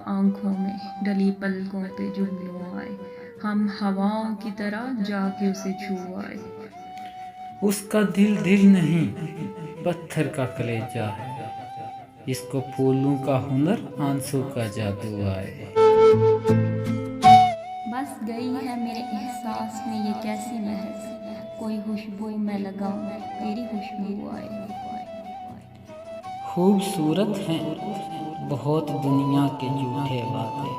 आंखों में डली पलकों पे जुगनू आए, हम हवाओं की तरह जाके उसे छू आए। उसका दिल दिल नहीं, पत्थर का कलेजा है, इसको फूलों का हुनर, आंसू का जादू आए। बस गई है मेरे एहसास में ये कैसी महक, कोई खुशबू मैं लगाऊं तेरी खुशबू आए। खूबसूरत हैं बहुत दुनिया के झूठे वादे,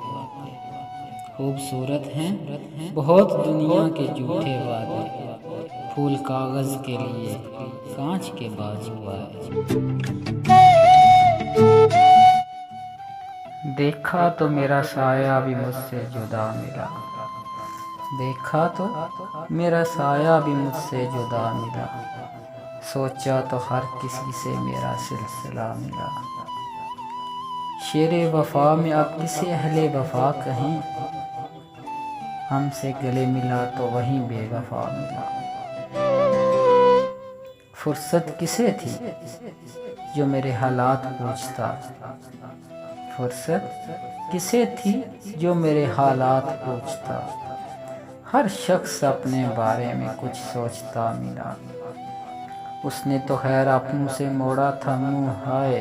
खूबसूरत हैं बहुत दुनिया के झूठे वादे, फूल कागज के लिए कांच के बाजू आए। देखा तो मेरा साया भी मुझसे जुदा मिला, देखा तो मेरा साया भी मुझसे जुदा मिला, सोचा तो हर किसी से मेरा सिलसिला मिला। शेरे वफा में अब किसे अहले वफा कहें, हमसे गले मिला तो वहीं बेवफा मिला। फुर्सत किसे थी जो मेरे हालात पूछता, फुर्सत किसे थी जो मेरे हालात पूछता, हर शख्स अपने बारे में कुछ सोचता मिला। उसने तो खैर अपनों से मोड़ा था मुँह हाय,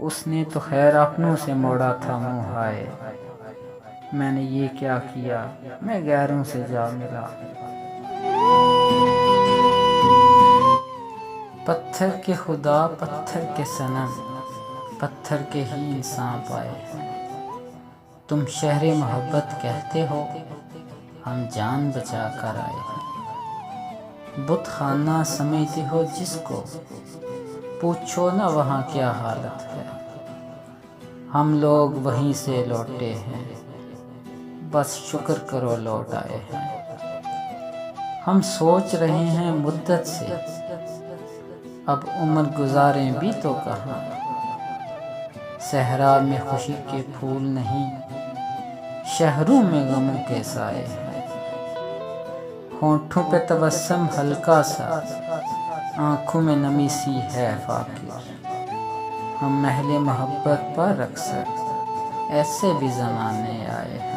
उसने तो खैर अपनों से मोड़ा था मुँह हाय, मैंने ये क्या किया मैं गैरों से जा मिला। पत्थर के खुदा पत्थर के सनम, पत्थर के ही इंसान पाए हैं। तुम शहरे मोहब्बत कहते हो, हम जान बचा कर आए हैं। बुत खाना समझते हो जिसको, पूछो ना वहाँ क्या हालत है। हम लोग वहीं से लौटे हैं, बस शुक्र करो लौट आए हैं। हम सोच रहे हैं मुद्दत से, अब उम्र गुजारें भी तो कहाँ। सहरा में खुशी के फूल नहीं, शहरों में गमों के साए हैं। होंठों पे तबस्सुम हल्का सा, आँखों में नमी सी है फाकिर। हम महले मोहब्बत पर अक्सर ऐसे भी ज़माने आए हैं।